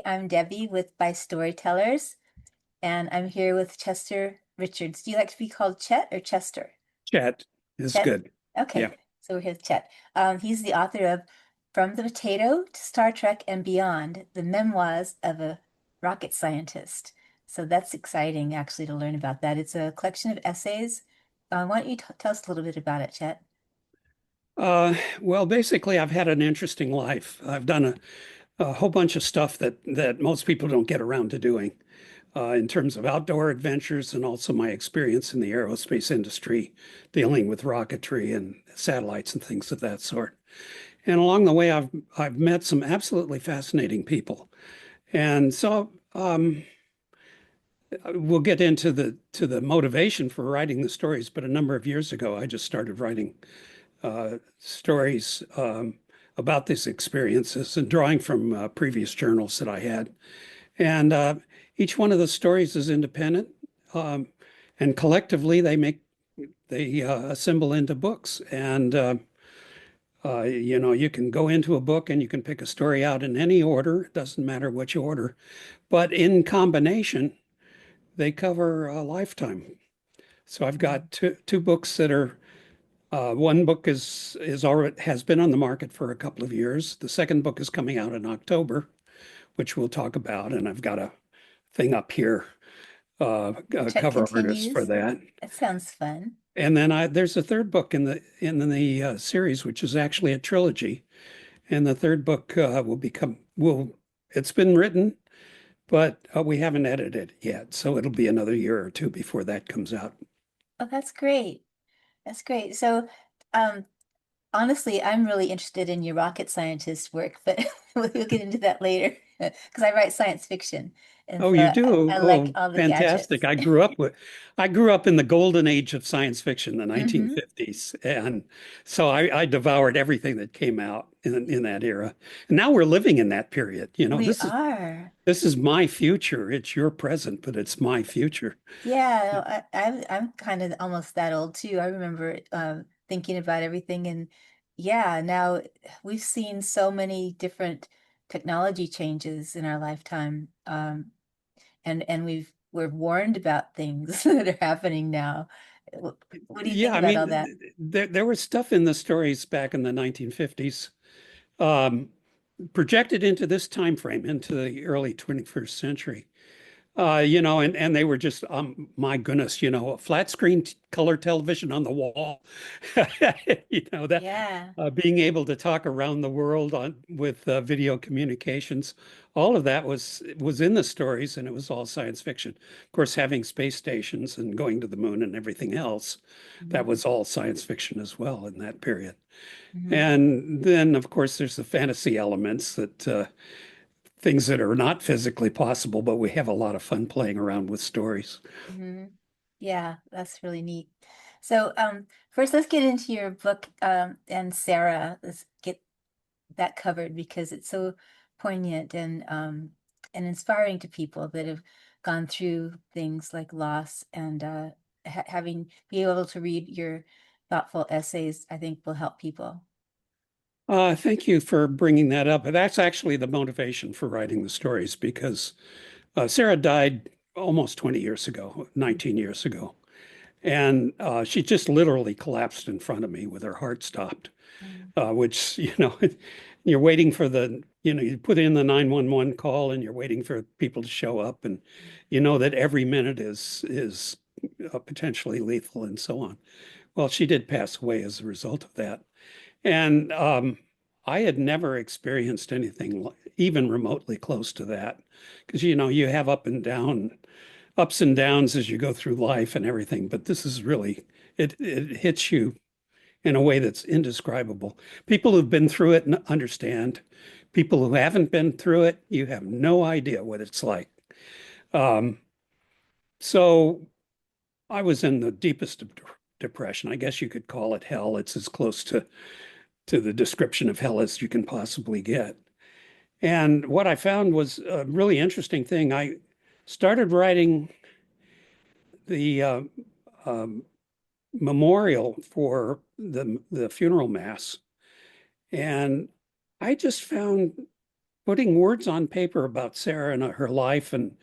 I'm Debbie with By.Storytellers, and I'm here with Chester Richards. Do you like to be called Chet or Chester? Chat is Chet? good. Okay, Yeah. so we're here with Chet. He's the author of From the Potato to Star Trek and Beyond, the memoirs of a rocket scientist. So that's exciting, actually, to learn about that. It's a collection of essays. Why don't you tell us a little bit about it, Chet? Well, basically, I've had an interesting life. I've done a whole bunch of stuff that most people don't get around to doing in terms of outdoor adventures and also my experience in the aerospace industry, dealing with rocketry and satellites and things of that sort. And along the way, I've met some absolutely fascinating people. And so we'll get into the motivation for writing the stories. But a number of years ago, I just started writing stories about these experiences and drawing from previous journals that I had. And each one of the stories is independent, um, and collectively they assemble into books. And you can go into a book and you can pick a story out in any order. It doesn't matter which order, but in combination, they cover a lifetime. So I've got two books that are one book is already has been on the market for a couple of years. The second book is coming out in October, which we'll talk about, and I've got a thing up here, a Chet cover artist for continues. that. That sounds fun. And then there's a third book in the series, which is actually a trilogy. And the third book will it's been written, but we haven't edited it yet, so it'll be another year or two before that comes out. Oh, that's great. That's great. So, um, honestly, I'm really interested in your rocket scientist work, but we'll get into that later because I write science fiction, and Oh, so you I do? like Oh, all the fantastic. gadgets. I grew up in the golden age of science fiction, the Hmm. 1950s. And so I devoured everything that came out in that era. And now we're living in that period. We are. This is my future. It's your present, but it's my future. Yeah, I'm kind of almost that old too. I remember thinking about everything, and yeah, now we've seen so many different technology changes in our lifetime. And we're warned about things that are happening now. What do you Yeah, think I about all mean, that? there was stuff in the stories back in the 1950s, um, projected into this time frame, into the early 21st century. And they were just, my goodness, a flat screen color television on the wall, that Yeah. being able to talk around the world with video communications, all of that was in the stories, and it was all science fiction. Of course, having space stations and going to the moon and everything else, Hmm. that was all science fiction as well in that period. Hmm. And then, of course, there's the fantasy elements that things that are not physically possible, but we have a lot of fun playing around with stories. Hmm. Yeah, that's really neat. So, first, let's get into your book, and Sarah. Let's get that covered because it's so poignant and inspiring to people that have gone through things like loss and having be able to read your thoughtful essays, I think will help people. Thank you for bringing that up. That's actually the motivation for writing the stories because Sarah died almost 20 years ago, 19 years ago. And she just literally collapsed in front of me with her heart stopped, Mm. which, you're waiting for you put in the 911 call and you're waiting for people to show up. And you know that every minute is potentially lethal and so on. Well, she did pass away as a result of that. And I had never experienced anything even remotely close to that. Because, you have ups and downs as you go through life and everything. But this is really, it hits you in a way that's indescribable. People who've been through it understand. People who haven't been through it, you have no idea what it's like. Um, so I was in the deepest of depression. I guess you could call it hell. It's as close to the description of hell as you can possibly get. And what I found was a really interesting thing. I started writing the um, memorial for the funeral mass, and I just found putting words on paper about Sarah and her life and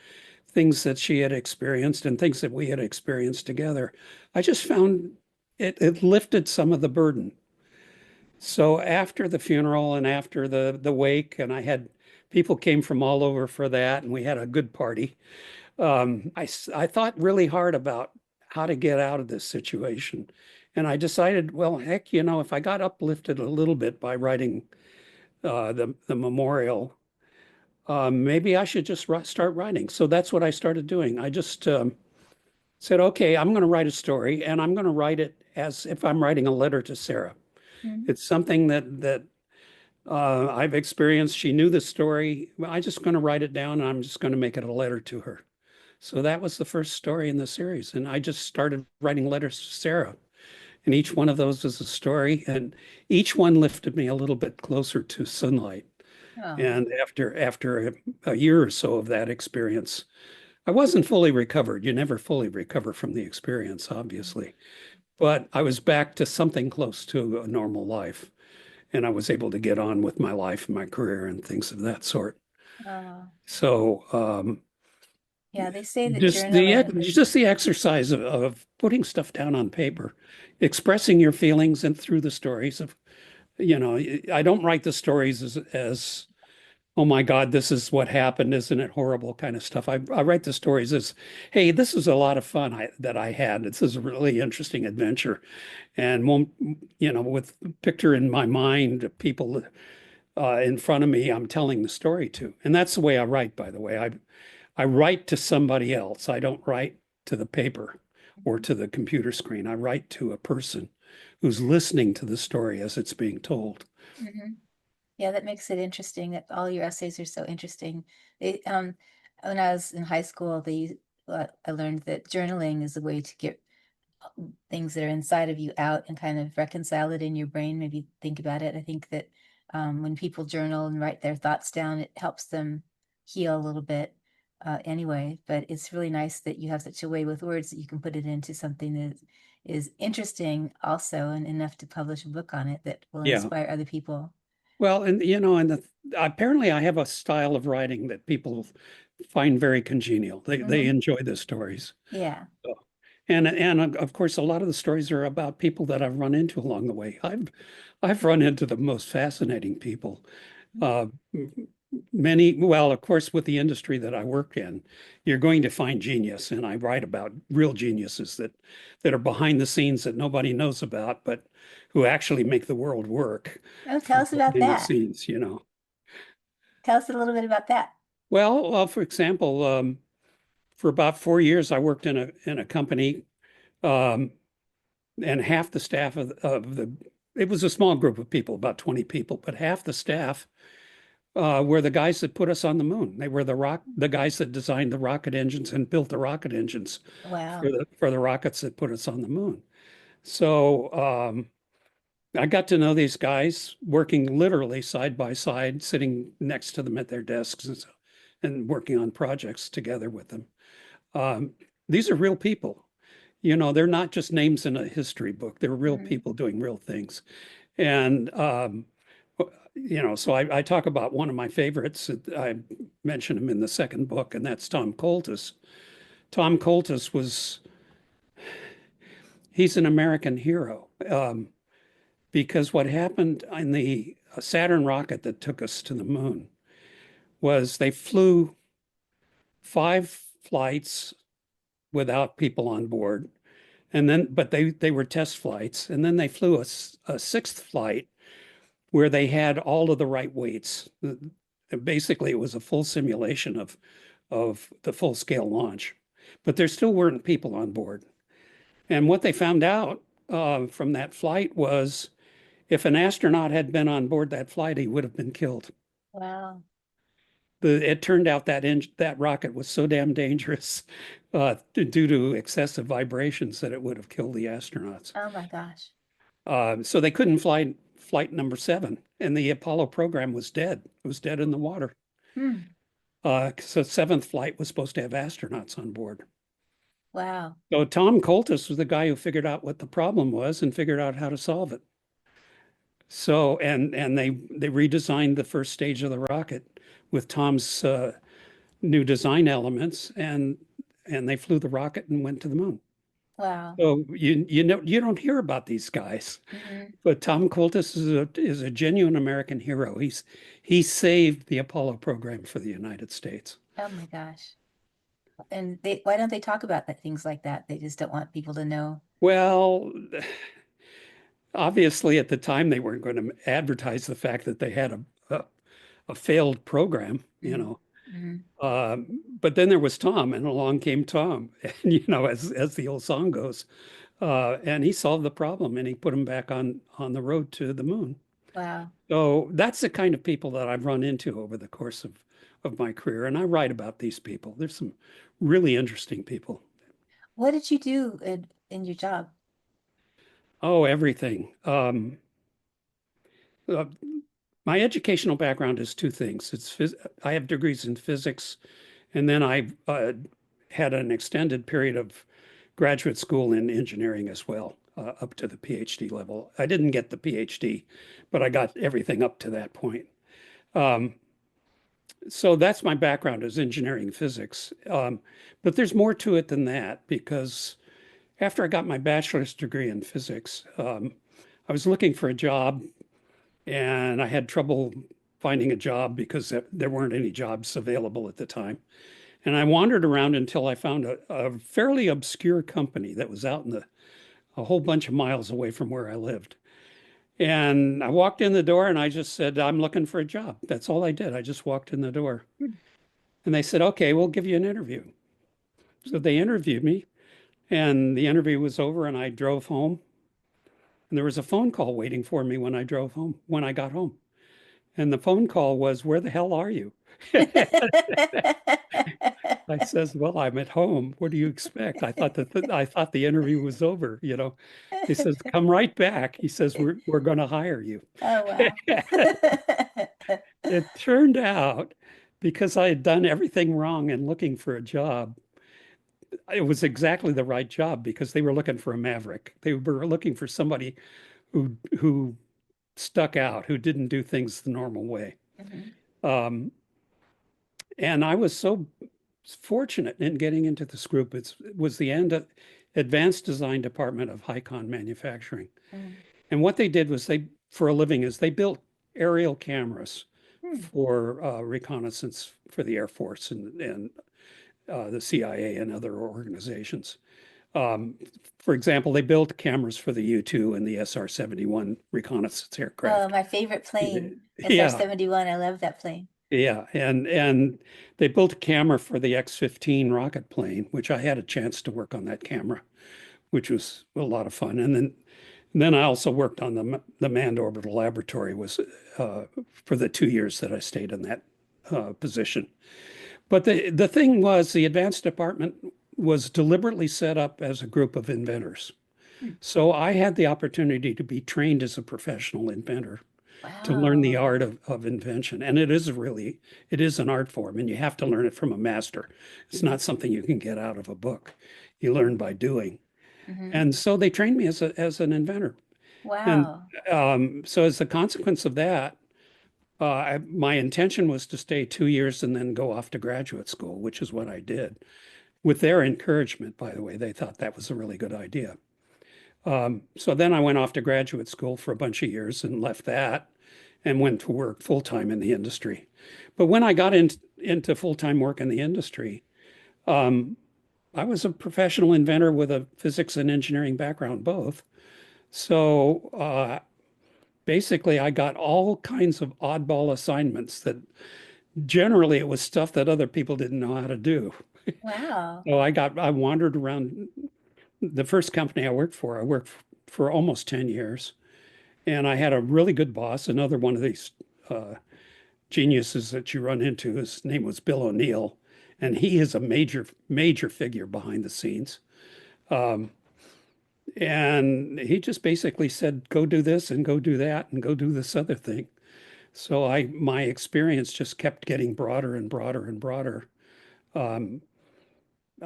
things that she had experienced and things that we had experienced together, I just found it lifted some of the burden. So after the funeral and after the wake, and I had people came from all over for that, and we had a good party. I thought really hard about how to get out of this situation, and I decided, well, heck, if I got uplifted a little bit by writing the memorial, maybe I should just start writing. So that's what I started doing. I just said, okay, I'm going to write a story, and I'm going to write it as if I'm writing a letter to Sarah. Mhm. It's something that I've experienced. She knew the story. Well, I'm just going to write it down, and I'm just going to make it a letter to her. So that was the first story in the series, and I just started writing letters to Sarah. And each one of those was a story, and each one lifted me a little bit closer to sunlight. Oh, And after a year or so of that experience, I wasn't fully recovered. You never fully recover from the experience, obviously. But I was back to something close to a normal life. And I was able to get on with my life and my career and things of that sort. oh, So yeah. They say that journaling. just the exercise of putting stuff down on paper, expressing your feelings and through the stories of, I don't write the stories as oh my God, this is what happened, isn't it horrible kind of stuff. I write the stories as, hey, this is a lot of fun that I had. This is a really interesting adventure. And won't, with picture in my mind, people in front of me, I'm telling the story to. And that's the way I write, by the way. I write to somebody else. I don't write to the paper or to the computer screen. I write to a person who's listening to the story as it's being told. Mhm. Yeah, that makes it interesting that all your essays are so interesting. They, when I was in high school, I learned that journaling is a way to get things that are inside of you out and kind of reconcile it in your brain. Maybe think about it. I think that when people journal and write their thoughts down, it helps them heal a little bit anyway. But it's really nice that you have such a way with words that you can put it into something that is interesting also and enough to publish a book on it that will Yeah. inspire other people. Well, and apparently I have a style of writing that people find very congenial. They Hmm. enjoy the stories. Yeah. So, and of course, a lot of the stories are about people that I've run into along the way. I've run into the most fascinating people. Uh, well, of course, with the industry that I work in, you're going to find genius, and I write about real geniuses that are behind the scenes that nobody knows about, but who actually make the world work Oh, tell us about behind the that. scenes. Tell us a little bit about that. Well, for example, for about 4 years, I worked in a company, um, and half the staff it was a small group of people, about 20 people, but half the staff were the guys that put us on the moon. They were the guys that designed the rocket engines and built the rocket engines Wow. for the rockets that put us on the moon. So I got to know these guys working literally side by side, sitting next to them at their desks and working on projects together with them. Um, these are real people. They're not just names in a history book. They're real Mhm. people doing real things. And so I talk about one of my favorites. I mentioned him in the second book, and that's Tom Coltis. Tom Coltis he's an American hero, because what happened in the Saturn rocket that took us to the moon was they flew 5 flights without people on board. But they were test flights. And then they flew a sixth flight where they had all of the right weights. Basically, it was a full simulation of the full scale launch, but there still weren't people on board. And what they found out from that flight was if an astronaut had been on board that flight, he would have been killed. Wow. It turned out that rocket was so damn dangerous due to excessive vibrations that it would have killed the astronauts. Oh my gosh. So they couldn't fly flight number 7, and the Apollo program was dead. It was dead in the water. Hmm. So seventh flight was supposed to have astronauts on board. Wow. So Tom Coltis was the guy who figured out what the problem was and figured out how to solve it. So, and they redesigned the first stage of the rocket with Tom's new design elements, and they flew the rocket and went to the moon. Wow. So you know you don't hear about these guys, Hmm. but Tom Coulter is a genuine American hero. He saved the Apollo program for the United States. Oh my gosh. And why don't they talk about things like that? They just don't want people to know. Well, obviously at the time they weren't going to advertise the fact that they had a failed program, you Hmm. know. Hmm. But then there was Tom, and along came Tom, and as the old song goes, and he solved the problem, and he put him back on the road to the moon. Wow. So that's the kind of people that I've run into over the course of my career, and I write about these people. There's some really interesting people. What did you do in your job? Oh, everything. Uh, my educational background is two things. I have degrees in physics, and then I had an extended period of graduate school in engineering as well, up to the PhD level. I didn't get the PhD, but I got everything up to that point. Um, so that's my background is engineering physics. But there's more to it than that because after I got my bachelor's degree in physics, I was looking for a job and I had trouble finding a job because there weren't any jobs available at the time. And I wandered around until I found a fairly obscure company that was out in a whole bunch of miles away from where I lived. And I walked in the door and I just said, I'm looking for a job. That's all I did. I just walked in the door. Hmm. And they said, okay, we'll give you an interview. So they interviewed me and the interview was over and I drove home. And there was a phone call waiting for me when I drove home, when I got home. And the phone call was, where the hell are you? I says, well, I'm at home. What do you expect? I thought the interview was over, you know. He says, come right back. He says, we're going to hire you. Oh, wow. It turned out because I had done everything wrong in looking for a job, it was exactly the right job because they were looking for a maverick. They were looking for somebody who stuck out, who didn't do things the normal way. Mhm. Um, and I was so fortunate in getting into this group. It was the advanced design department of Hycon Manufacturing. Mhm. And what they did was for a living, is they built aerial cameras Hmm. for reconnaissance for the Air Force and the CIA and other organizations. Um, for example, they built cameras for the U-2 and the SR-71 reconnaissance Oh, aircraft. my favorite plane, Yeah, SR-71. I love that plane. yeah, and they built a camera for the X-15 rocket plane, which I had a chance to work on that camera, which was a lot of fun. And then I also worked on the manned orbital laboratory was for the 2 years that I stayed in that position. But the thing was, the advanced department was deliberately set up as a group of inventors. Hmm. So I had the opportunity to be trained as a professional inventor, to learn the Wow. art of invention. And it is an art form, and you have to learn it from a master. It's Hmm. not something you can get out of a book. You learn by doing. Hmm. And so they trained me as an inventor. And Wow. so as a consequence of that, my intention was to stay 2 years and then go off to graduate school, which is what I did. With their encouragement, by the way, they thought that was a really good idea. So then I went off to graduate school for a bunch of years and left that and went to work full time in the industry. But when I got into full time work in the industry, um, I was a professional inventor with a physics and engineering background, both. So basically, I got all kinds of oddball assignments that generally it was stuff that other people didn't know how to do. Wow. So I wandered around the first company I worked for almost 10 years. And I had a really good boss, another one of these uh, geniuses that you run into. His name was Bill O'Neill, and he is a major figure behind the scenes. Um, and he just basically said, go do this and go do that and go do this other thing. So my experience just kept getting broader and broader and broader. Um,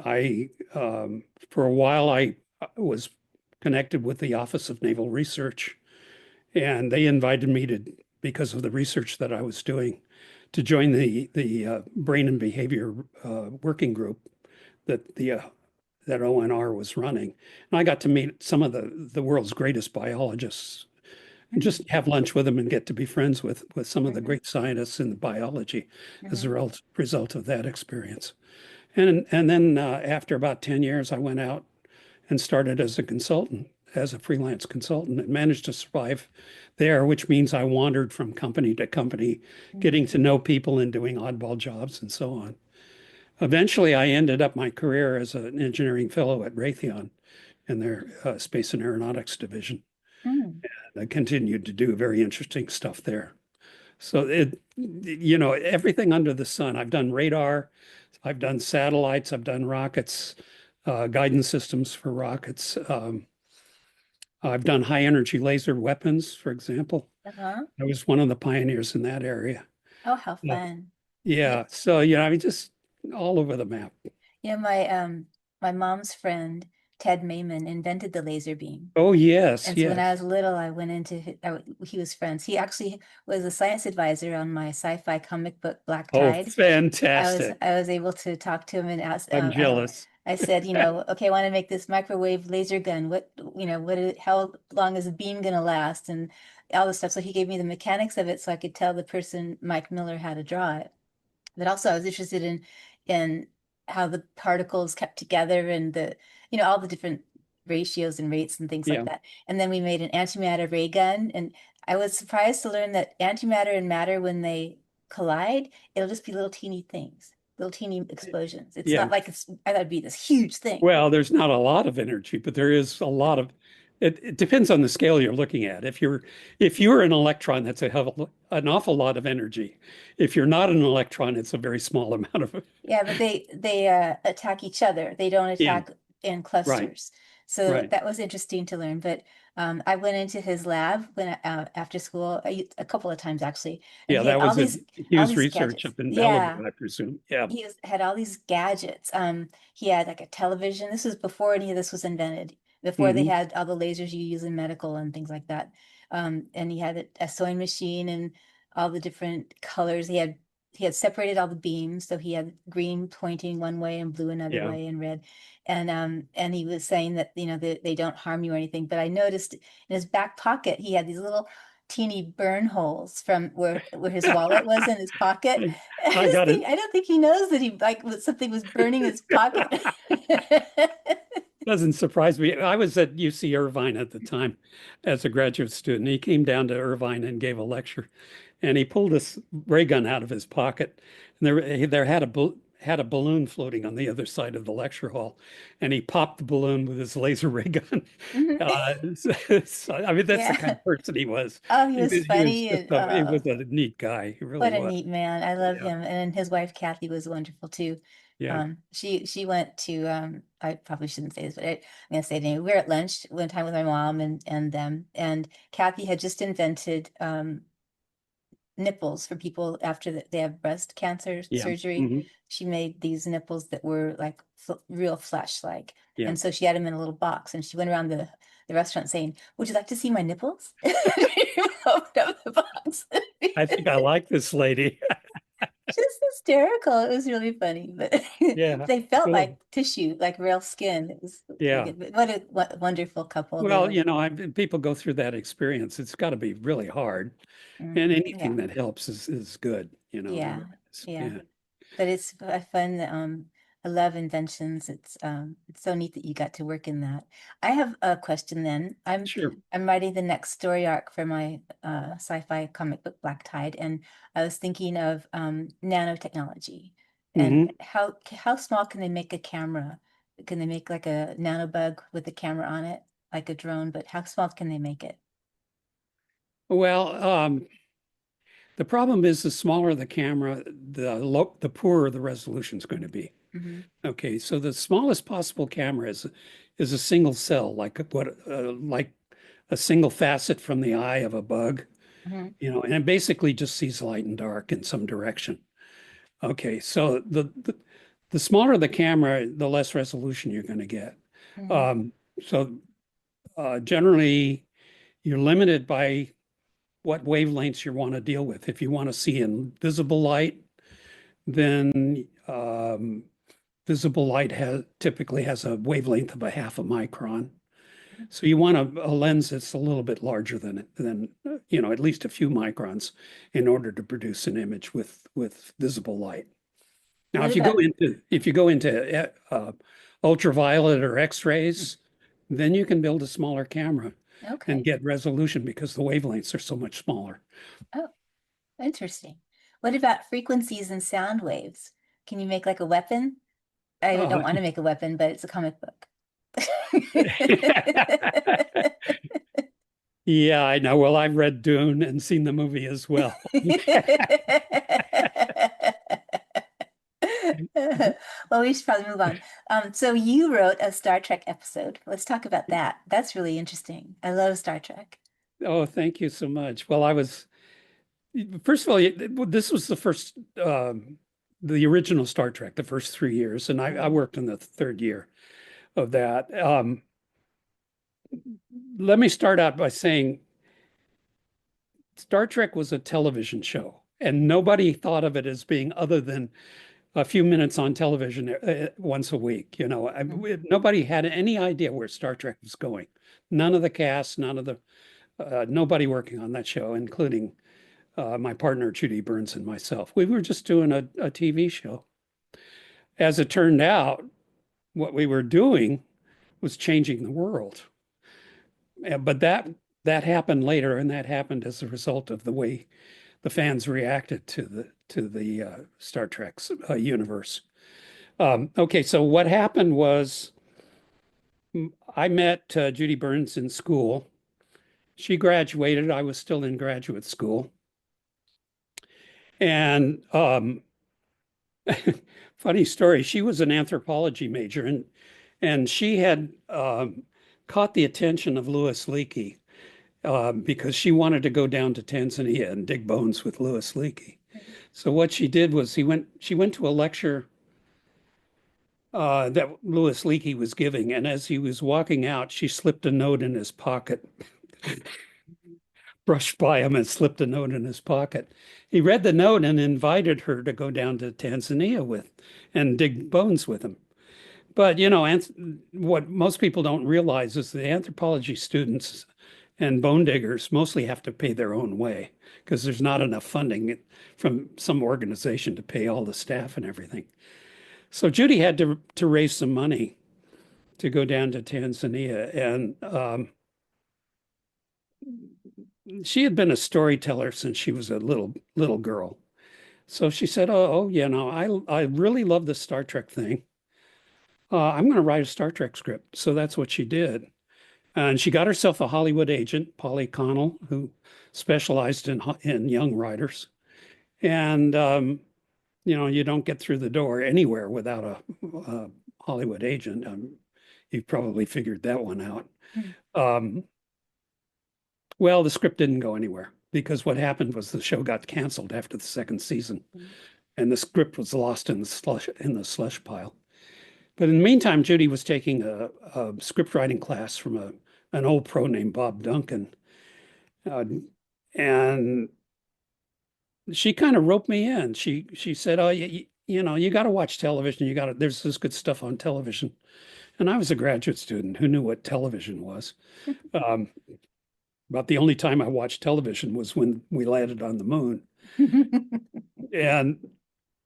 I, for a while, I was connected with the Office of Naval Research, And they invited me to, because of the research that I was doing, to join the brain and behavior working group that the that ONR was running. And I got to meet some of the world's greatest biologists and Mm-hmm. just have lunch with them and get to be friends with some of the Mm-hmm. great scientists in biology as Mm-hmm. a result of that experience. And then after about 10 years, I went out and started as a consultant, as a freelance consultant, and managed to survive there, which means I wandered from company to company, Mm-hmm. getting to know people and doing oddball jobs and so on. Eventually, I ended up my career as an engineering fellow at Raytheon in their space and aeronautics division. Mm-hmm. I continued to do very interesting stuff there. So everything under the sun. I've done radar, I've done satellites, I've done rockets, guidance systems for rockets. I've done high energy laser weapons, for example. Uh-huh. I was one of the pioneers in that area. Oh, how Yeah. fun. Yeah. Yeah. So, I mean, just all over the map. My mom's friend, Ted Mayman, invented the laser beam. Oh, yes, And so when I yes. was little, I went into he was friends. He actually was a science advisor on my sci-fi comic book Black Oh, Tide. fantastic. I was able to talk to him and ask I'm jealous. I said, okay, I want to make this microwave laser gun. How long is the beam gonna last and all this stuff. So he gave me the mechanics of it so I could tell the person, Mike Miller, how to draw it. But also I was interested in how the particles kept together and all the different ratios and rates and things like Yeah. that. And then we made an antimatter ray gun, and I was surprised to learn that antimatter and matter, when they collide, it'll just be little teeny things, little teeny explosions. It's Yeah. not like I thought it'd be this huge thing. Well, there's not a lot of energy, but there is a lot of it depends on the scale you're looking at. If you're an electron, that's an awful lot of energy. If you're not an electron, it's a very small amount of it. Yeah, but they attack each other. They don't Yeah, attack in right, clusters. So right. that was interesting to learn. But I went into his lab after school a couple of times actually, and Yeah, he had that was a all Hughes these research gadgets. up in Yeah, Bellevue, I presume. Yeah. had all these gadgets. He had like a television. This was before any of this was invented. Before they Hmm. had all the lasers you use in medical and things like that. And he had a sewing machine and all the different colors. He had separated all the beams, so he had green pointing one way and blue another Yeah. way and red. And he was saying that they don't harm you or anything. But I noticed in his back pocket he had these little teeny burn holes from where his wallet was in his pocket. I, I got it. I don't think he knows that something was burning his pocket. Doesn't surprise me. I was at UC Irvine at the time as a graduate student. He came down to Irvine and gave a lecture, and he pulled this ray gun out of his pocket, and there had a balloon floating on the other side of the lecture hall, and he popped the balloon with his laser ray gun. Mhm. I mean, that's the kind Yeah. of person he was. Oh, he He was was, he was funny just and he was a neat guy. He really what a was. neat man. I love Yeah, him. And his wife Kathy was wonderful too. yeah, She went to I probably shouldn't say this, but I'm gonna say it anyway. We were at lunch one time with my mom and them, and Kathy had just invented nipples for people after they have breast cancer yeah. surgery. Hmm. She made these nipples that were like real flesh like. Yeah. And so she had them in a little box and she went around the restaurant saying, "Would you like to see my nipples?" She opened up the box. I think I like this lady. Just hysterical. It was really funny, but Yeah, they felt cool. like tissue, like real skin. It was really Yeah. good. But what a wonderful couple they Well, were. people go through that experience. It's got to be really hard, and anything Yeah, that helps is good. yeah, yeah. Yeah, But it's fun. I love inventions. It's so neat that you got to work in that. I have a question then. sure. I'm writing the next story arc for my sci-fi comic book Black Tide, and I was thinking of nanotechnology and Hmm. how small can they make a camera? Can they make like a nanobug with a camera on it, like a drone? But how small can they make it? Well, the problem is the smaller the camera, the poorer the resolution is going to be. Hmm. Okay, so the smallest possible camera is a single cell, like a single facet from the eye of a bug, Hmm. and it basically just sees light and dark in some direction. Okay, so the smaller the camera, the less resolution you're going to get. Hmm. So generally, you're limited by what wavelengths you want to deal with. If you want to see invisible light, then visible light typically has a wavelength of a half a micron. So you want a lens that's a little bit larger than at least a few microns in order to produce an image with visible light. Now, What about, if you go into ultraviolet or X-rays, then you can build a smaller camera and okay. get resolution because the wavelengths are so much smaller. Oh, interesting. What about frequencies and sound waves? Can you make like a weapon? I don't Uh, want to make a weapon, but it's a comic book. yeah, I know. Well, I've read Dune and seen the movie as well. Well, we should probably move on. So you wrote a Star Trek episode. Let's talk about that. That's really interesting. I love Star Trek. Oh, thank you so much. Well, first of all, this was the original Star Trek, the first 3 years, and I Mhm. worked in the third year of that. Let me start out by saying Star Trek was a television show, and nobody thought of it as being other than a few minutes on television once a week. Mhm. Nobody had any idea where Star Trek was going. None of the cast, nobody working on that show, including my partner Judy Burns and myself. We were just doing a TV show. As it turned out, what we were doing was changing the world. But that happened later, and that happened as a result of the way the fans reacted to the Star Trek universe. Okay, so what happened was I met Judy Burns in school. She graduated. I was still in graduate school, and funny story. She was an anthropology major, and she had caught the attention of Louis Leakey because she wanted to go down to Tanzania and dig bones with Louis Leakey. So what she did was she went to a lecture that Louis Leakey was giving, and as he was walking out, she slipped a note in his pocket, brushed by him and slipped a note in his pocket. He read the note and invited her to go down to Tanzania with and dig bones with him. But what most people don't realize is the anthropology students and bone diggers mostly have to pay their own way because there's not enough funding from some organization to pay all the staff and everything. So Judy had to raise some money to go down to Tanzania, and she had been a storyteller since she was a little girl. So she said, "Oh, I really love this Star Trek thing. I'm going to write a Star Trek script." So that's what she did. And she got herself a Hollywood agent, Polly Connell, who specialized in young writers. And you don't get through the door anywhere without a Hollywood agent. You've probably figured that one out. Um, well, the script didn't go anywhere because what happened was the show got canceled after the second season, and the script was lost in the slush pile. But in the meantime, Judy was taking a script writing class from an old pro named Bob Duncan. Uh, and she kind of roped me in. She said, "Oh, you got to watch television. There's this good stuff on television." And I was a graduate student who knew what television was. Um, about the only time I watched television was when we landed on the moon. And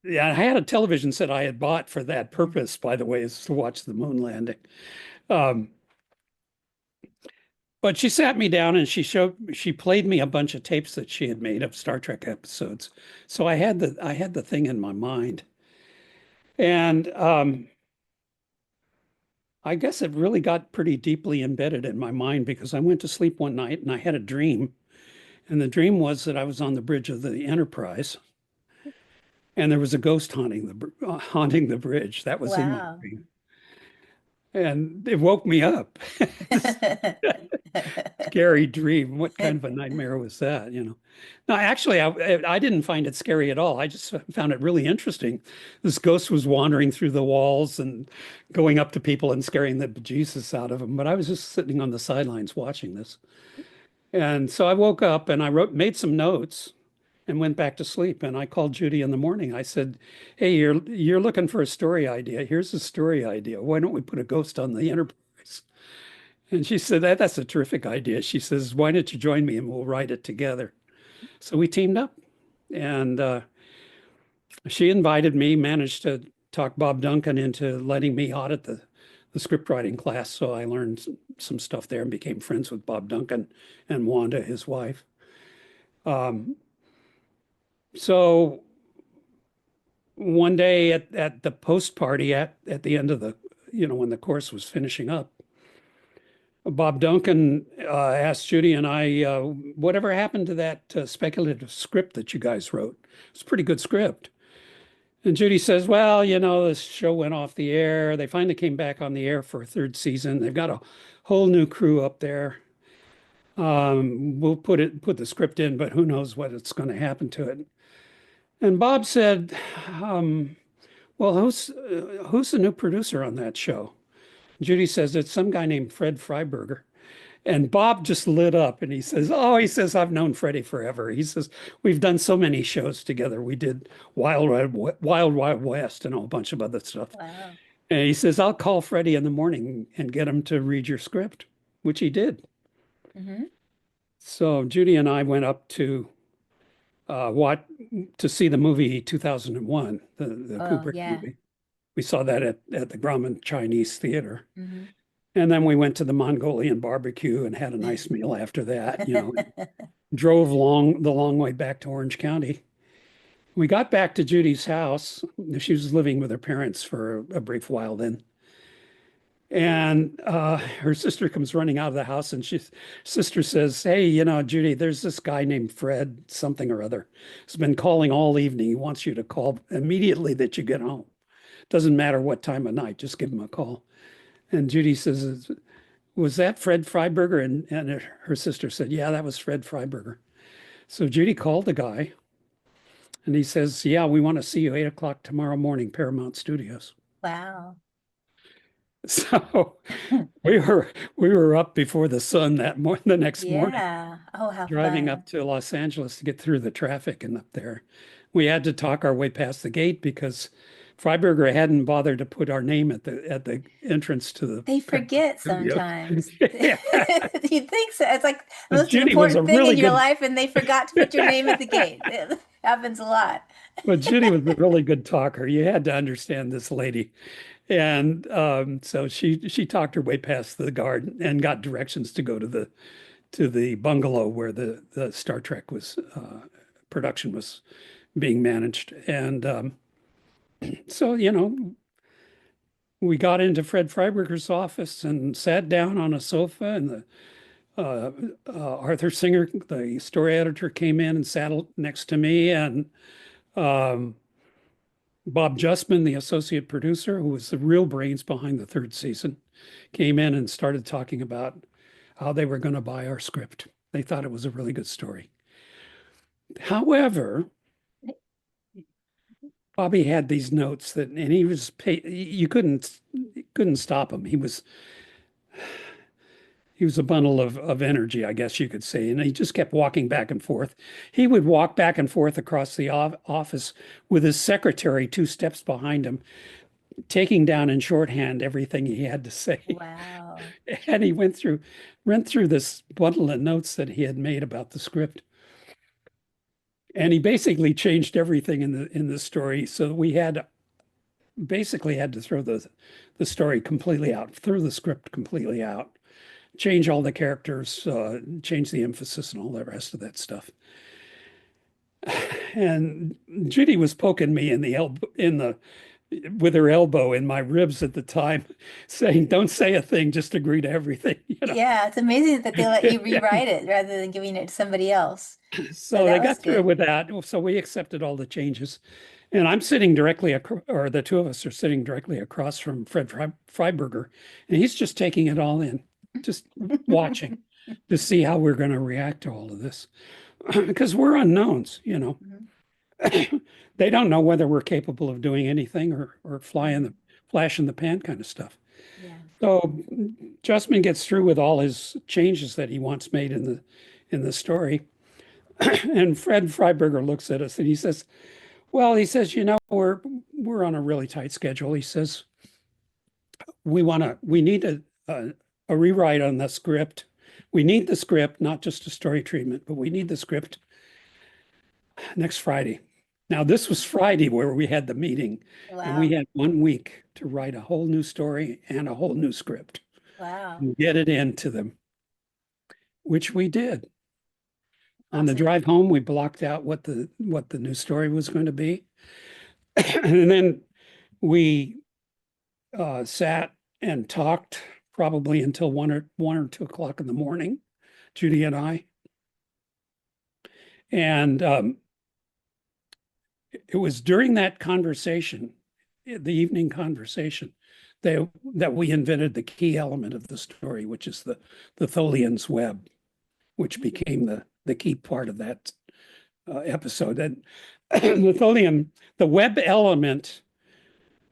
yeah, I had a television set I had bought for that purpose, by the way, is to watch the moon landing. Um, But she sat me down and she played me a bunch of tapes that she had made of Star Trek episodes. So I had the thing in my mind. And I guess it really got pretty deeply embedded in my mind because I went to sleep one night and I had a dream. And the dream was that I was on the bridge of the Enterprise and there was a ghost haunting the bridge. That was in my Wow. dream. And it woke me up. Scary dream. What kind of a nightmare was that? No, actually, I didn't find it scary at all. I just found it really interesting. This ghost was wandering through the walls and going up to people and scaring the bejesus out of them. But I was just sitting on the sidelines watching this. And so I woke up and made some notes and went back to sleep. And I called Judy in the morning. I said, "Hey, you're looking for a story idea. Here's a story idea. Why don't we put a ghost on the Enterprise?" And she said, "That's a terrific idea." She says, "Why don't you join me and we'll write it together?" So we teamed up, and she invited me, managed to talk Bob Duncan into letting me audit the script writing class. So I learned some stuff there and became friends with Bob Duncan and Wanda, his wife. Um, so one day at the post party at the end of when the course was finishing up, Bob Duncan asked Judy and I, whatever happened to that speculative script that you guys wrote? It's a pretty good script. And Judy says, well, this show went off the air. They finally came back on the air for a third season. They've got a whole new crew up there. We'll put the script in, but who knows what it's going to happen to it. And Bob said, well, who's the new producer on that show? Judy says, it's some guy named Fred Freiberger. And Bob just lit up and he says, "Oh, he says, I've known Freddie forever." He says, "We've done so many shows together. We did Wild Wild West and a whole bunch of other stuff." Wow. And he says, "I'll call Freddie in the morning and get him to read your script," which he did. Hmm. So Judy and I went up what to see the movie 2001, the Oh, Kubrick yeah. movie. We saw that at the Grauman Chinese Theater. Hmm. And then we went to the Mongolian barbecue and had a nice meal after that, drove the long way back to Orange County. We got back to Judy's house. She was living with her parents for a brief while then. And her sister comes running out of the house, and sister says, "Hey, Judy, there's this guy named Fred something or other. He's been calling all evening. He wants you to call immediately that you get home. Doesn't matter what time of night, just give him a call." And Judy says, "Was that Fred Freiberger?" And her sister said, "Yeah, that was Fred Freiberger." So Judy called the guy and he says, "Yeah, we want to see you 8 o'clock tomorrow morning, Paramount Studios." Wow. So we were up before the sun the next morning, Yeah. Oh, how driving up fun. to Los Angeles to get through the traffic and up there. We had to talk our way past the gate because Freiberger hadn't bothered to put our name at the entrance to the They Paramount forget Studios. sometimes. Yeah. You'd think so. It's like the But most Judy was a important thing really in your good life, and they forgot to put your name at the gate. It happens a lot. But Judy was a really good talker. You had to understand this lady. And so she talked her way past the guard and got directions to go to the bungalow where the Star Trek was production was being managed. And so, we got into Fred Freiberger's office and sat down on a sofa, and the Arthur Singer, the story editor, came in and sat next to me, and um, Bob Justman, the associate producer, who was the real brains behind the third season, came in and started talking about how they were going to buy our script. They thought it was a really good story. However, Bobby had these notes and he was you couldn't stop him. He was a bundle of energy, I guess you could say, and he just kept walking back and forth. He would walk back and forth across the office with his secretary 2 steps behind him, taking down in shorthand everything he had to say. Wow. And he went through this bundle of notes that he had made about the script. And he basically changed everything in the story. So we basically had to throw the story completely out, throw the script completely out, change all the characters, change the emphasis and all the rest of that stuff. And Judy was poking me in the elbow with her elbow in my ribs at the time, saying, "Don't say a thing, just agree to everything." Yeah, it's amazing that they let you And rewrite it rather than giving it to somebody else. So so they that was got through good. with that. So we accepted all the changes. And I'm sitting or the two of us are sitting directly across from Fred Freiberger, and he's just taking it all in, just watching to see how we're going to react to all of this. Because we're unknowns. Mhm. They don't know whether we're capable of doing anything or Mhm. flash in the pan kind of stuff. Yeah. So Justman gets through with all his changes that he wants made in the story. And Fred Freiberger looks at us and he says, well, he says, we're on a really tight schedule. He says, we need a rewrite on the script. We need the script, not just a story treatment, but we need the script next Friday. Now, this was Friday where we had the meeting, and we Wow. had 1 week to write a whole new story and a whole new script Wow. and get it into them, which we did. On the Awesome. drive home, we blocked out what the new story was going to be. And then we sat and talked probably until 1 or 2 o'clock in the morning, Judy and I. And it was during that conversation, the evening conversation, that we invented the key element of the story, which is the Tholian's Web, which became the key part of that episode. And the web element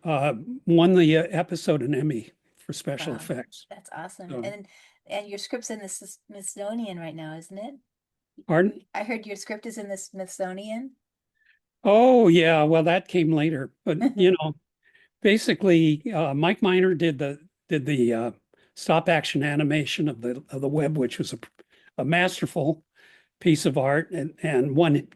uh, won the episode an Emmy for special Wow. effects. That's awesome. So, And your script's in the Smithsonian right now, isn't it? pardon? I heard your script is in the Smithsonian. Oh yeah, well that came later, but basically Mike Miner did the stop action animation of the web, which was a masterful piece of art and one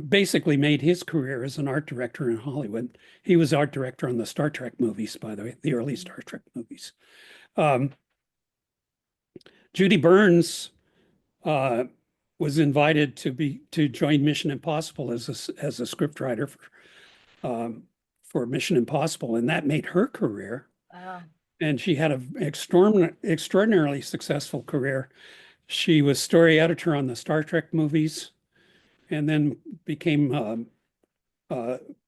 basically made his career as an art director in Hollywood. He was art director on the Star Trek movies, by the way, the early Star Trek movies. Um, Judy Burns uh, was invited to join Mission Impossible as a scriptwriter for Mission Impossible, and that made her career. Wow. And she had an extraordinarily successful career. She was story editor on the Star Trek movies, and then became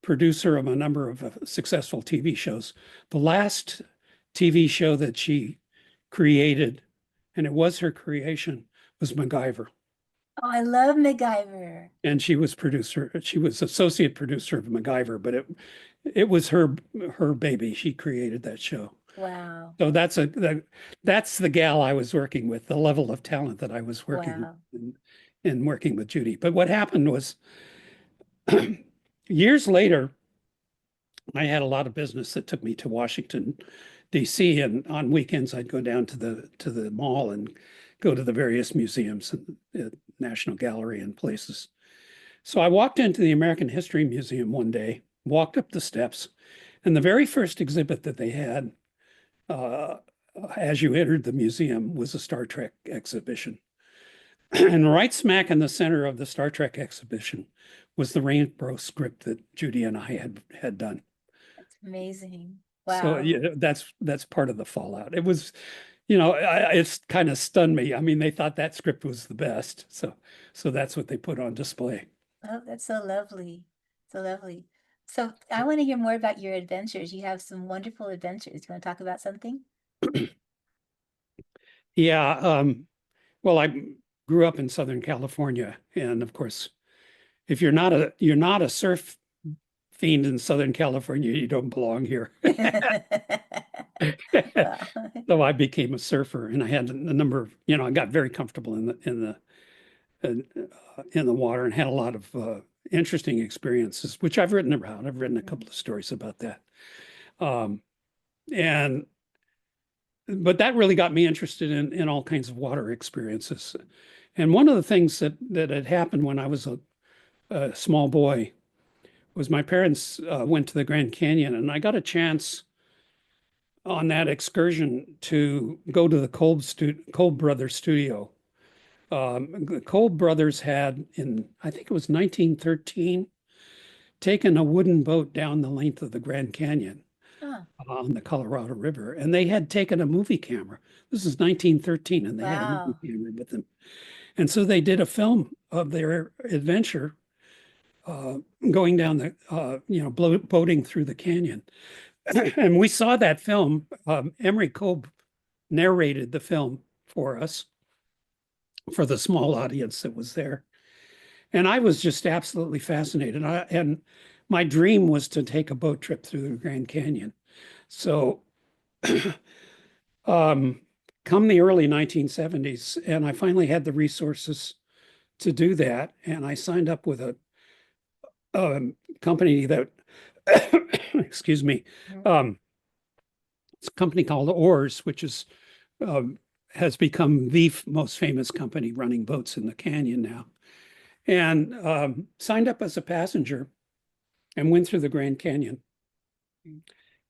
producer of a number of successful TV shows. The last TV show that she created, and it was her creation, was MacGyver. Oh, I love MacGyver. And she was associate producer of MacGyver, but it was her baby. She created that show. Wow. So that's the gal I was working with, the level of talent that I was working Wow. in working with Judy. But what happened was years later, I had a lot of business that took me to Washington, D.C., and on weekends I'd go down to the mall and go to the various museums and National Gallery and places. So I walked into the American History Museum one day, walked up the steps, and the very first exhibit that they had uh, as you entered the museum was a Star Trek exhibition. And right smack in the center of the Star Trek exhibition was the rainbow script that Judy and I had done. That's amazing. So Wow. yeah, that's part of the fallout. It was, it's kind of stunned me. I mean, they thought that script was the best, so that's what they put on display. Oh, that's so lovely. So lovely. So I want to hear more about your adventures. You have some wonderful adventures. You want to talk about something? Yeah, well, I grew up in Southern California, and of course, if you're not a surf fiend in Southern California, you don't belong here. Wow. So I became a surfer, and I had a number of, I got very comfortable in the water and had a lot of interesting experiences, which I've written about. I've written a couple of stories about that. Um, and but that really got me interested in all kinds of water experiences. And one of the things that had happened when I was a small boy was my parents went to the Grand Canyon, and I got a chance on that excursion to go to the Kolb Brothers studio. The Kolb Brothers had, I think it was 1913, taken a wooden boat down the length of the Grand Canyon Oh, on the Colorado River, and they had taken a movie camera. This is 1913, and they had a movie wow. camera with them. And so they did a film of their adventure uh, going down boating through the canyon. And we saw that film. Emery Kolb narrated the film for us, for the small audience that was there. And I was just absolutely fascinated. And my dream was to take a boat trip through the Grand Canyon. So um, come the early 1970s, and I finally had the resources to do that, and I signed up with a company that, excuse me, Mhm. um, it's a company called Oars, which is um, has become the most famous company running boats in the canyon now. And signed up as a passenger and went through the Grand Canyon.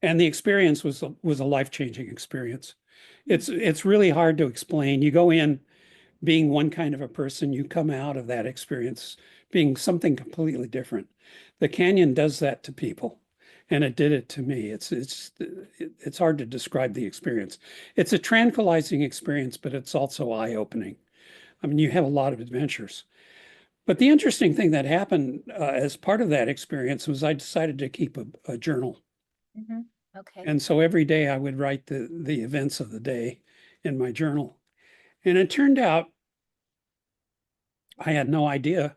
And the experience was a life-changing experience. It's really hard to explain. You go in being one kind of a person, you come out of that experience being something completely different. The canyon does that to people, and it did it to me. It's hard to describe the experience. It's a tranquilizing experience, but it's also eye-opening. I mean, you have a lot of adventures. But the interesting thing that happened as part of that experience was I decided to keep a journal. Mhm. Okay. And so every day I would write the events of the day in my journal. And it turned out I had no idea,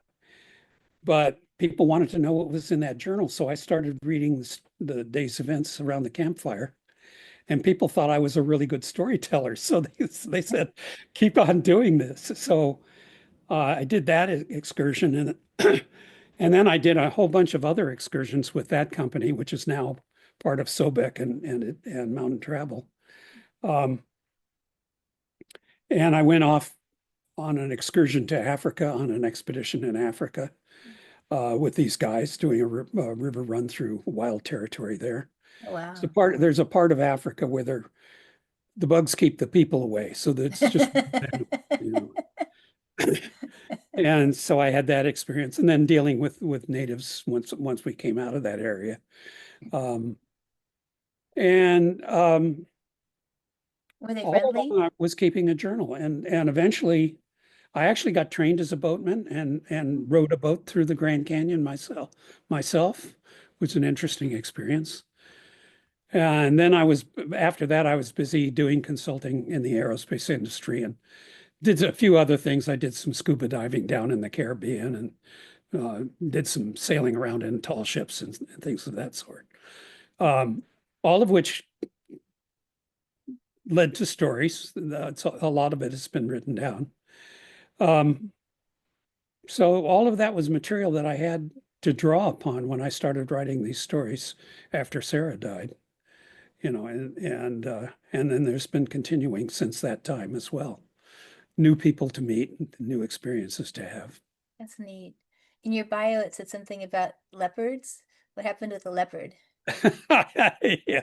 but people wanted to know what was in that journal. So I started reading the day's events around the campfire. And people thought I was a really good storyteller. So they said, keep on doing this. So I did that excursion. And then I did a whole bunch of other excursions with that company, which is now part of Sobek and Mountain Travel. Um, and I went off on an excursion to Africa, on an expedition in Africa, with these guys doing a river run through wild territory there. Oh, wow. There's a part of Africa where the bugs keep the people away, so that's just you know. And so I had that experience, and then dealing with natives once we came out of that area. Um, and Were they all friendly? along I was keeping a journal, and eventually I actually got trained as a boatman and rode a boat through the Grand Canyon myself, which was an interesting experience. And then after that I was busy doing consulting in the aerospace industry and did a few other things. I did some scuba diving down in the Caribbean and did some sailing around in tall ships and things of that sort. Um, all of which led to stories. A lot of it has been written down. Um, so all of that was material that I had to draw upon when I started writing these stories after Sarah died, and then there's been continuing since that time as well. New people to meet, new experiences to have. That's neat. In your bio, it said something about leopards. What happened with the leopard? Yeah.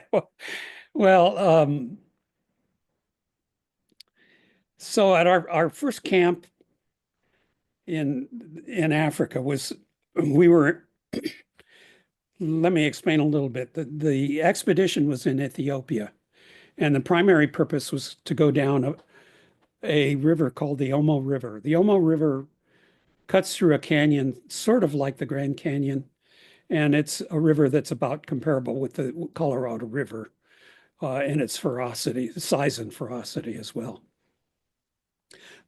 Well, so at our first camp in Africa was we were let me explain a little bit. The expedition was in Ethiopia, and the primary purpose was to go down a river called the Omo River. The Omo River cuts through a canyon, sort of like the Grand Canyon, and it's a river that's about comparable with the Colorado River in its ferocity, size and ferocity as well.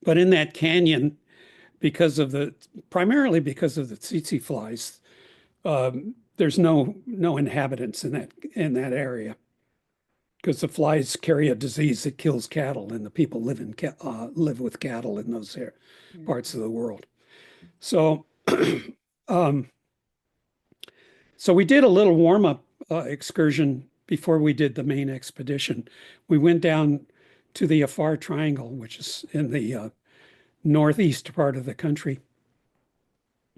But in that canyon, primarily because of the tsetse flies, there's no inhabitants in that area because the flies carry a disease that kills cattle, and the people live with cattle in those Mm. parts of the world. So, um, so we did a little warm up excursion before we did the main expedition. We went down to the Afar Triangle, which is in the northeast part of the country,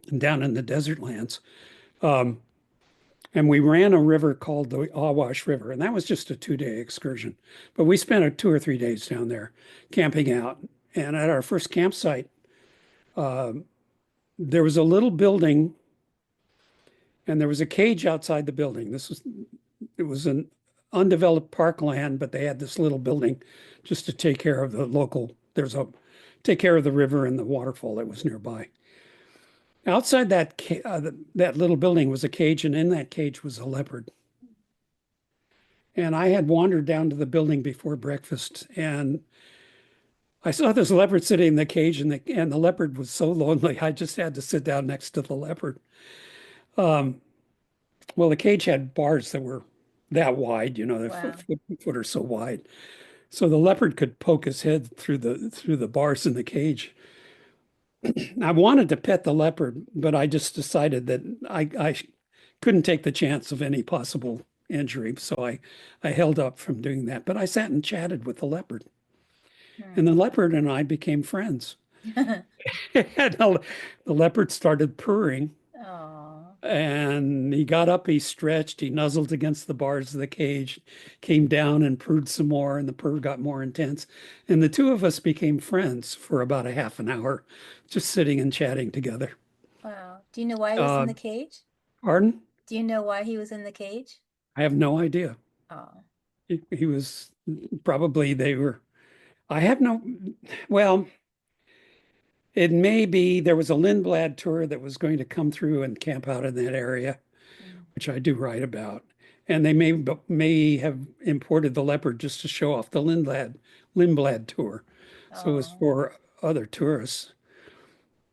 and down in the desert lands. Um, and we ran a river called the Awash River, and that was just a 2-day excursion. But we spent 2 or 3 days down there camping out. And at our first campsite, there was a little building, and there was a cage outside the building. It was an undeveloped parkland, but they had this little building just to take care of the local. Take care of the river and the waterfall that was nearby. Outside that little building was a cage, and in that cage was a leopard. And I had wandered down to the building before breakfast, and I saw this leopard sitting in the cage, and the leopard was so lonely, I just had to sit down next to the leopard. Um, well, the cage had bars that were that wide, the Wow. foot or so wide, so the leopard could poke his head through the bars in the cage. I wanted to pet the leopard, but I just decided that I couldn't take the chance of any possible injury. So I held up from doing that. But I sat and chatted with the leopard, and the Hmm. leopard and I became friends. And the leopard started purring, Oh, and he got up, he stretched, he nuzzled against the bars of the cage, came down and purred some more, and the purr got more intense. And the two of us became friends for about a half an hour, just sitting and chatting together. wow. Do you know why he was in Uh, the cage? Pardon? Do you know why he was in the cage? I have no idea. Oh. He was probably, they were, I have no, well, it may be there was a Lindblad tour that was going to come through and camp out in that area, Mm. which I do write about. And they may have imported the leopard just to show off the Lindblad tour. So it was Oh. for other tourists.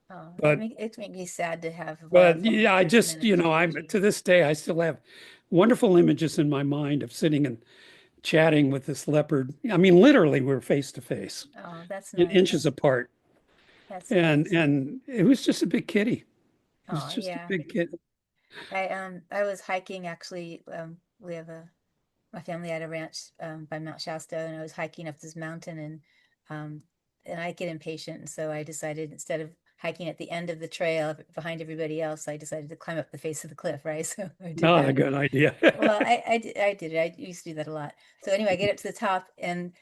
Oh. But It make me sad to have but wildlife yeah, I person in just, a cage. I'm to this day I still have wonderful images in my mind of sitting and chatting with this leopard. I mean, literally we're face to face, Oh, that's inches nice. apart. That's And nice. and it was just a big kitty. It was Oh, just a yeah. big kid. I was hiking actually. We have a My family had a ranch by Mount Shasta, and I was hiking up this mountain, um, and I get impatient, and so I decided instead of hiking at the end of the trail behind everybody else, I decided to climb up the face of the cliff, right? So I did Not a that. good idea. Well, I did it. I used to do that a lot. So anyway, I get up to the top, and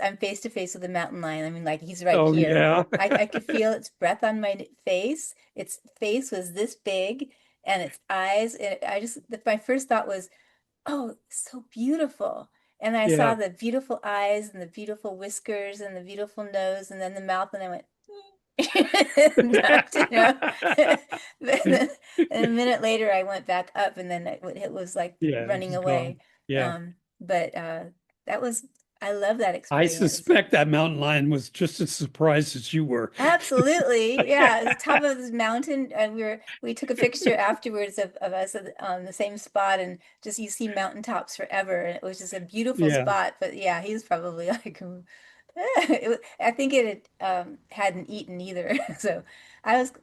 I'm face to face with a mountain lion. I mean, like he's right Oh here. yeah. I could feel its breath on my face. Its face was this big, and its eyes. And my first thought was, oh, so beautiful. And I saw Yeah. the beautiful eyes and the beautiful whiskers and the beautiful nose and then the mouth, and I went, ducked, you know. Then a minute later, I went back up, and then it was like Yeah, it running was gone. away. Yeah. But that was, I love that I experience. suspect that mountain lion was just as surprised as you were. Absolutely. Yeah. At the top of this mountain, and we took a picture afterwards of us on the same spot, and just you see mountaintops forever. And it was just a beautiful Yeah. spot. But yeah, he was probably like, I think it hadn't eaten either. So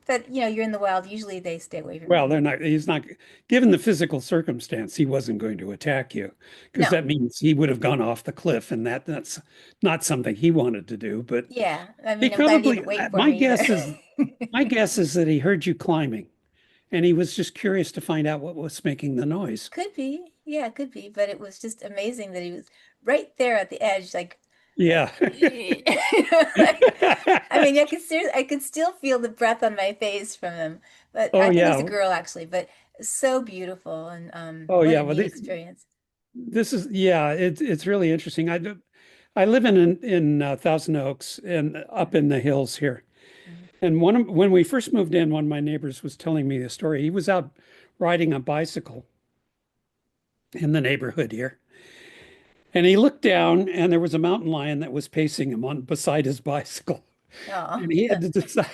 but you're in the wild. Usually they stay away from Well, you. he's not, given the physical circumstance, he wasn't going to attack you because No. that means he would have gone off the cliff and that's not something he wanted to do. But Yeah. I he mean, I'm glad he probably, didn't wait for me either. my guess is that he heard you climbing and he was just curious to find out what was making the noise. Could be. Yeah, it could be. But it was just amazing that he was right there at the edge, like, Yeah. like, I mean, I could still feel the breath on my face from him. But Oh I think it was a yeah. girl actually, but so beautiful, and Oh what yeah. a Well, neat experience. this is yeah. It's really interesting. I live in Thousand Oaks and up in the hills here. Mhm. And when we first moved in, one of my neighbors was telling me the story. He was out riding a bicycle in the neighborhood here, and he looked down, and there was a mountain lion that was pacing him on beside his bicycle, Oh, and he had to decide.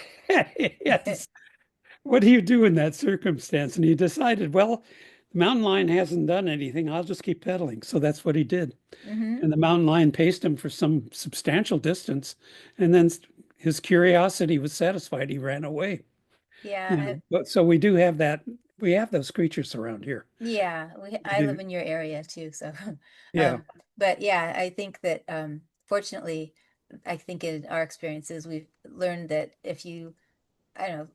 he had to What do you do in that circumstance? And he decided, well, the mountain lion hasn't done anything. I'll just keep pedaling. So that's what he did. hmm. And the mountain lion paced him for some substantial distance. And then his curiosity was satisfied. He ran away. Yeah, But so we do have that. We have those creatures around here. yeah, We I live do. in your area too, so Yeah. um, but yeah, I think that fortunately, I think in our experiences we've learned that if you, I don't know,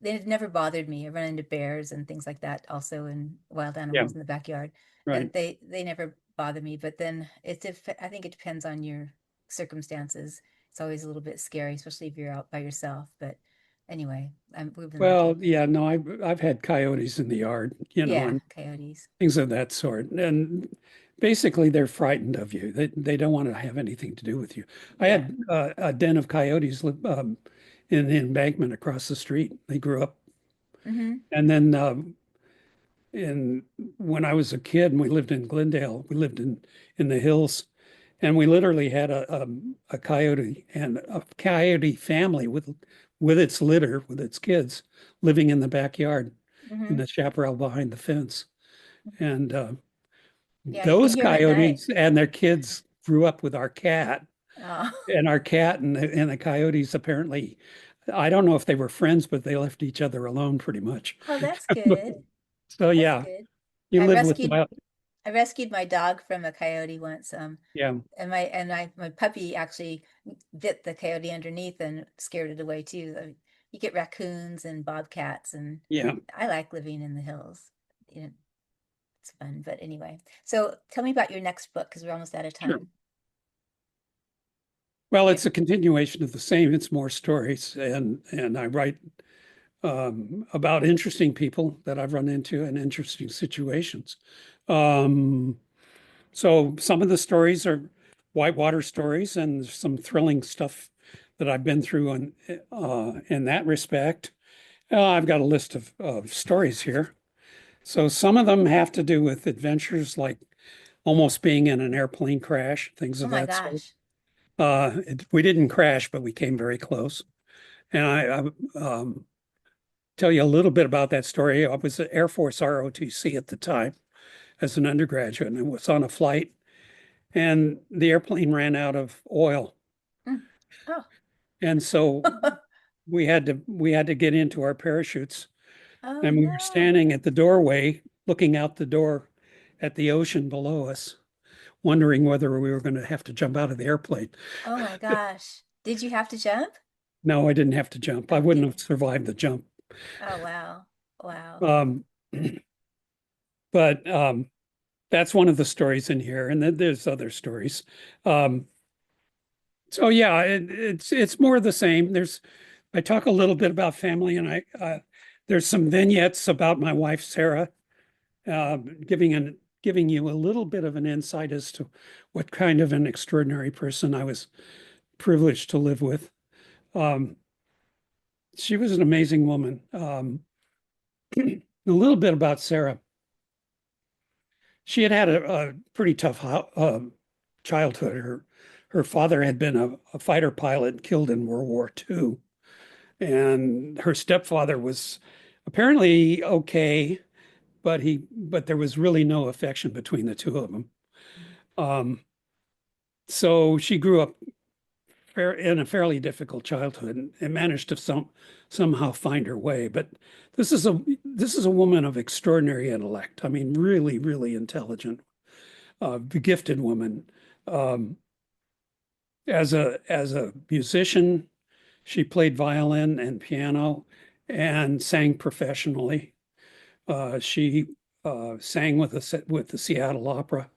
they've never bothered me. I run into bears and things like that, also in wild Yeah. animals in the backyard, and Right. they never bother me. But then I think it depends on your circumstances. It's always a little bit scary, especially if you're out by yourself. But anyway, we've been lucky. Well, yeah, no, I've had coyotes in the yard, Yeah, and coyotes. things of that sort. And basically, they're frightened of you. They don't want to have anything to do with you. I Yeah. had a den of coyotes in the embankment across the street. They grew up, Mm-hmm. and then in when I was a kid and we lived in Glendale, we lived in the hills, and we literally had a coyote and a coyote family with its litter, with its kids, living in the backyard in Mm-hmm. the chaparral behind the fence. And Yeah, you can those hear them at night. coyotes and their kids grew up with our cat, Oh. and our cat and the coyotes apparently I don't know if they were friends, but they left each other alone pretty much. Oh, that's good. So That's yeah, good. you I live with rescued wild. I rescued my dog from a coyote once. Yeah, And my puppy actually bit the coyote underneath and scared it away too. You get raccoons and bobcats, and yeah, I like living in the hills. You know, it's fun. But anyway, so tell me about your next book because we're almost out of sure. time. Well, Your it's a continuation of the same. It's more stories, and I write about interesting people that I've run into and interesting situations. Um, so some of the stories are whitewater stories, and there's some thrilling stuff that I've been through in that respect. I've got a list of stories here. So some of them have to do with adventures like almost being in an airplane crash, things oh of my that sort. gosh, We didn't crash, but we came very close. And I tell you a little bit about that story. I was at Air Force ROTC at the time as an undergraduate and was on a flight, and the airplane ran out of oil. mm. Oh, And so we had to get into our parachutes, oh and we were no, standing at the doorway looking out the door at the ocean below us, wondering whether we were going to have to jump out of the airplane. oh my gosh. Did you have to jump? No, I didn't have to jump. I Oh, you wouldn't have didn't. survived the jump. Oh wow, wow. Um, but that's one of the stories in here, and then there's other stories. Um, so yeah, it's more of the same. I talk a little bit about family, and there's some vignettes about my wife Sarah, giving you a little bit of an insight as to what kind of an extraordinary person I was privileged to live with. Um, she was an amazing woman. A little bit about Sarah. She had had a pretty tough childhood. Her father had been a fighter pilot killed in World War II, and her stepfather was apparently okay, but there was really no affection between the two of them. Um, so she grew up in a fairly difficult childhood and managed to somehow find her way. But this is a woman of extraordinary intellect. I mean, really, really intelligent, gifted woman. Um, as a musician, she played violin and piano and sang professionally. She sang with the Seattle Opera,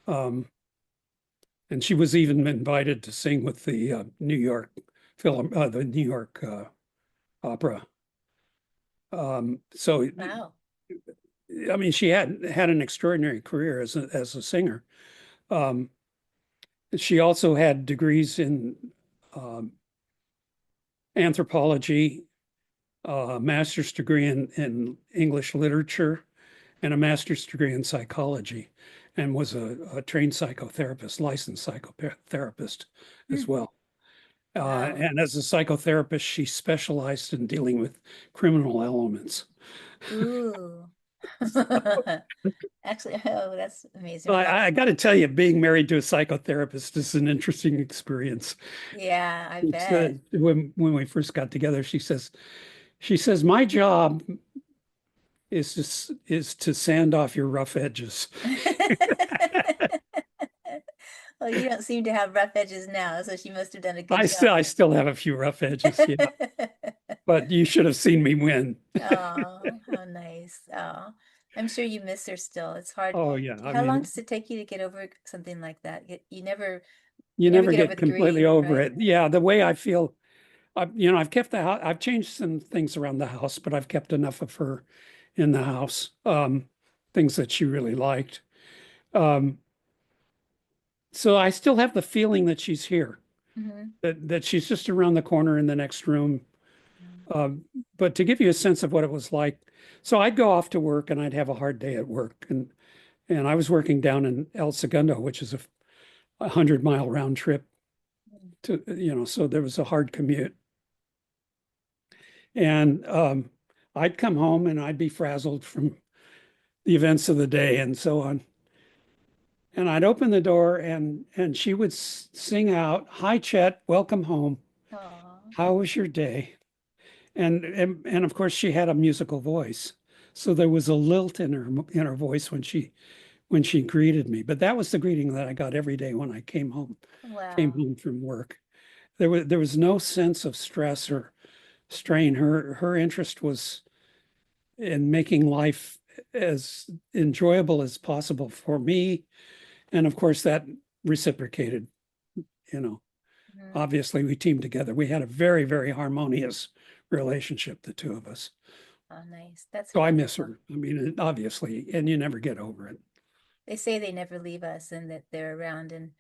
um, and she was even invited to sing with the New York Opera. So, Wow. I mean, she had an extraordinary career as a singer. Um, she also had degrees in um, anthropology, a master's degree in English literature, and a master's degree in psychology, and was a trained psychotherapist, licensed psychotherapist as Mm, well. wow. And as a psychotherapist, she specialized in dealing with criminal elements. Ooh. Actually, oh, that's amazing. I, My mom, I got to tell you, being married to a psychotherapist is an interesting experience. yeah, I It's, bet. when we first got together, she says my job is to sand off your rough edges. Well, you don't seem to have rough edges now, so she must have done a good I still job. I still have a few rough edges, yeah, but you should have seen me win. Oh, how nice. Oh, I'm sure you miss her still. It's hard. Oh yeah, I How long mean, does it take you to get over something like that? you You never never get over get the completely grief, over right? it. Yeah, the way I feel, I've kept the house. I've changed some things around the house, but I've kept enough of her in the house. Things that she really liked. Um, so I still have the feeling that she's here, Hmm. that she's just around the corner in the next room. Um, but to give you a sense of what it was like, so I'd go off to work and I'd have a hard day at work, and I was working down in El Segundo, which is a 100-mile round trip so there was a hard commute. And I'd come home and I'd be frazzled from the events of the day and so on. And I'd open the door and she would sing out, "Hi, Chet, welcome home." Aw. how was your day? And of course she had a musical voice. So there was a lilt in her voice when she greeted me. But that was the greeting that I got every day when I came Wow. home from work. There was no sense of stress or strain. Her interest was in making life as enjoyable as possible for me. And of course that reciprocated, you know. Mhm. Obviously we teamed together. We had a very, very harmonious relationship, the two of us. Oh, nice. That's So I miss wonderful. her. I mean, obviously, and you never get over it. They say they never leave us and that they're around, and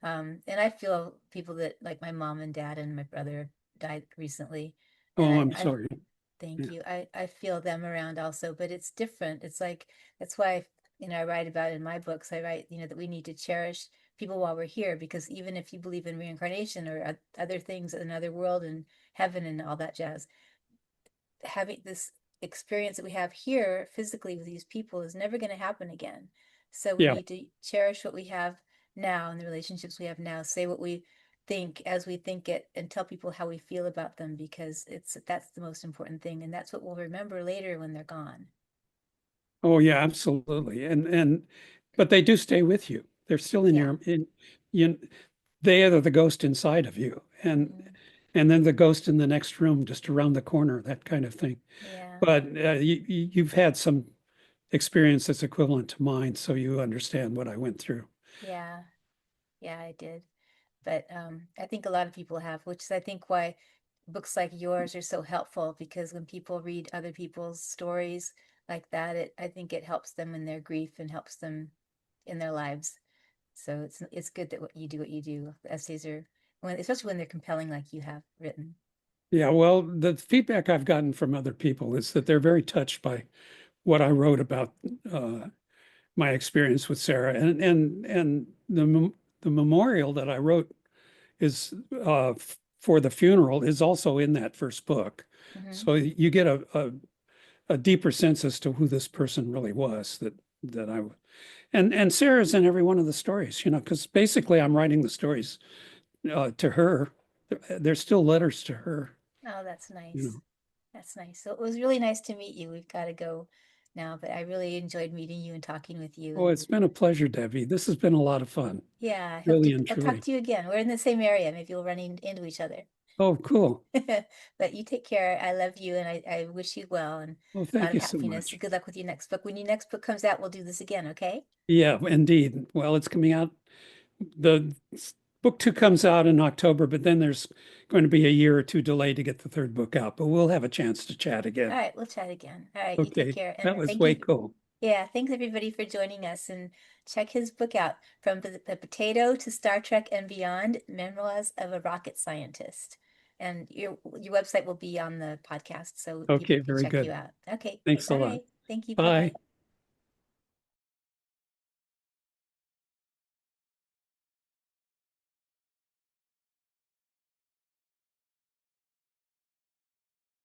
I feel people that like my mom and dad and my brother died recently, and Oh, I, I'm I sorry. thank Yeah. you. I feel them around also, but it's different. It's like that's why, I write about in my books. I write, that we need to cherish people while we're here, because even if you believe in reincarnation or other things, another world and heaven and all that jazz, having this experience that we have here physically with these people is never going to happen again. So we Yeah. need to cherish what we have now and the relationships we have now, say what we think as we think it, and tell people how we feel about them, because that's the most important thing, and that's what we'll remember later when they're gone. Oh, yeah, absolutely. But they do stay with you. They're still in Yeah. you, they are the ghost inside of you. Hmm. And then the ghost in the next room, just around the corner, that kind of thing. Yeah. But you've had some experience that's equivalent to mine, so you understand what I went through. Yeah. Yeah, I did. But I think a lot of people have, which is I think why books like yours are so helpful, because when people read other people's stories like that, I think it helps them in their grief and helps them in their lives. So it's good that what you do. The essays are especially when they're compelling like you have written. Yeah, well, the feedback I've gotten from other people is that they're very touched by what I wrote about uh, my experience with Sarah, and the memorial that I wrote is for the funeral is also in that first book. Hmm. So you get a deeper sense as to who this person really was that I and Sarah's in every one of the stories, because basically I'm writing the stories to her. They're still letters to her, Oh, that's you nice. know. That's nice. So it was really nice to meet you. We've got to go now, but I really enjoyed meeting you and talking with you. Oh, And it's been a pleasure, Debbie. This has been a lot of fun, yeah, I hope really to and I'll talk truly. to you again. We're in the same area. Maybe we'll run into each other. Oh, cool. But you take care. I love you, and I wish you well and Well, a lot thank of you so happiness. much. Good luck with your next book. When your next book comes out, we'll do this again, okay? Yeah, indeed. Well, it's coming out. The book two comes out in October, but then there's going to be a year or two delay to get the third book out. But we'll have a chance to chat All again. right, we'll chat again. All right, you take Okay, care. that And was thank way you. cool. Yeah, thanks everybody for joining us, and check his book out, From the Potato to Star Trek and Beyond, Memoirs of a Rocket Scientist. And your website will be on the podcast so people Okay, can very check you good. out. Okay, Thanks a lot. bye. Thank you. Bye. Bye-bye.